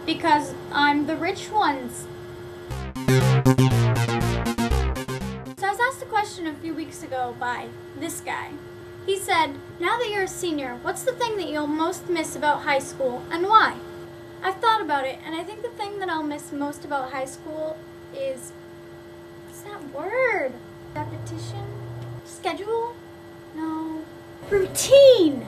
Because I'm the rich ones. So I was asked a question a few weeks ago by this guy. He said, now that you're a senior, what's the thing that you'll most miss about high school and why? I've thought about it, and I think the thing that I'll miss most about high school is, what's that word? Repetition? Schedule? No. Routine!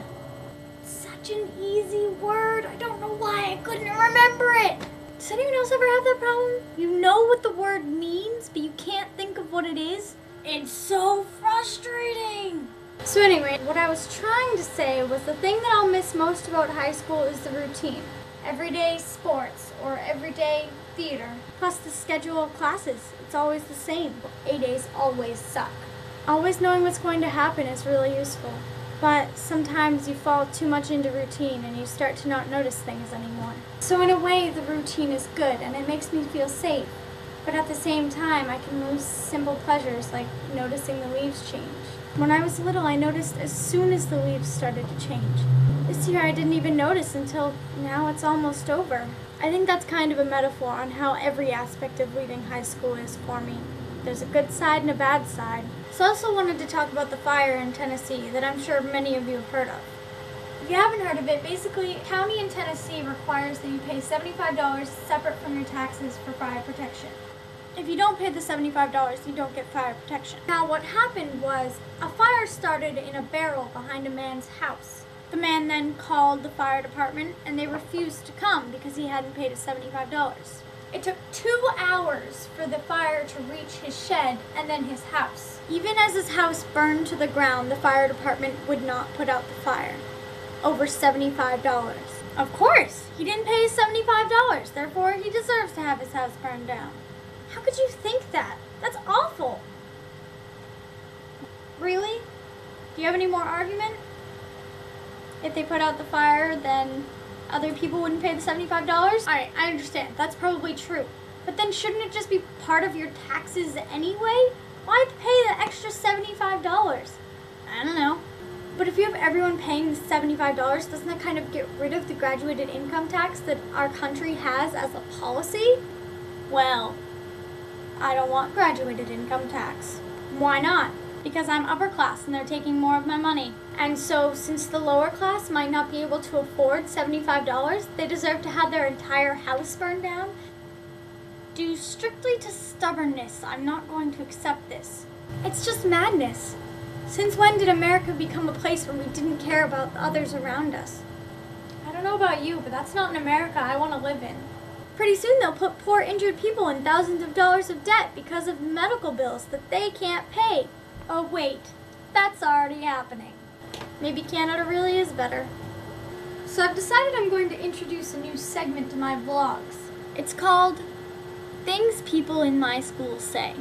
Such an easy word. I don't know why I couldn't remember it. Does anyone else ever have that problem? You know what the word means, but you can't think of what it is? It's so frustrating. So anyway, what I was trying to say was the thing that I'll miss most about high school is the routine. Everyday sports or everyday theater. Plus the schedule of classes. It's always the same. A days always suck. Always knowing what's going to happen is really useful. But sometimes you fall too much into routine and you start to not notice things anymore. So in a way, the routine is good and it makes me feel safe. But at the same time, I can lose simple pleasures like noticing the leaves change. When I was little, I noticed as soon as the leaves started to change. This year, I didn't even notice until now it's almost over. I think that's kind of a metaphor on how every aspect of leaving high school is for me. There's a good side and a bad side. So I also wanted to talk about the fire in Tennessee that I'm sure many of you have heard of. If you haven't heard of it, basically, a county in Tennessee requires that you pay $75 separate from your taxes for fire protection. If you don't pay the $75, you don't get fire protection. Now, what happened was a fire started in a barrel behind a man's house. The man then called the fire department and they refused to come because he hadn't paid his $75. It took 2 hours for the fire to reach his shed and then his house. Even as his house burned to the ground, the fire department would not put out the fire. Over $75. Of course, he didn't pay his $75, therefore he deserves to have his house burned down. How could you think that? That's awful. Really? Do you have any more argument? If they put out the fire, then other people wouldn't pay the $75? Alright, I understand. That's probably true. But then shouldn't it just be part of your taxes anyway? Why pay the extra $75? I don't know. But if you have everyone paying the $75, doesn't that kind of get rid of the graduated income tax that our country has as a policy? Well, I don't want graduated income tax. Why not? Because I'm upper class and they're taking more of my money. And so since the lower class might not be able to afford $75, they deserve to have their entire house burned down? Due strictly to stubbornness, I'm not going to accept this. It's just madness. Since when did America become a place where we didn't care about the others around us? I don't know about you, but that's not an America I want to live in. Pretty soon they'll put poor injured people in thousands of dollars of debt because of medical bills that they can't pay. Oh wait, that's already happening. Maybe Canada really is better. So I've decided I'm going to introduce a new segment to my vlogs. It's called Things People in My School Say.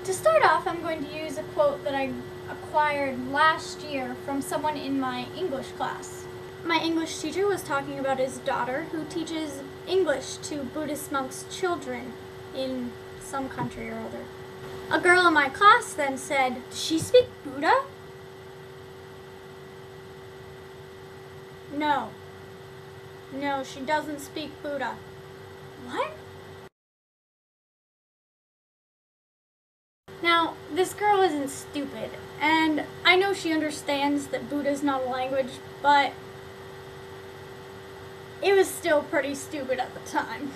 To start off, I'm going to use a quote that I acquired last year from someone in my English class. My English teacher was talking about his daughter who teaches English to Buddhist monks' children in some country or other. A girl in my class then said, "Does she speak Buddha?" No. No, she doesn't speak Buddha. What? Now, this girl isn't stupid, and I know she understands that Buddha's not a language, but it was still pretty stupid at the time.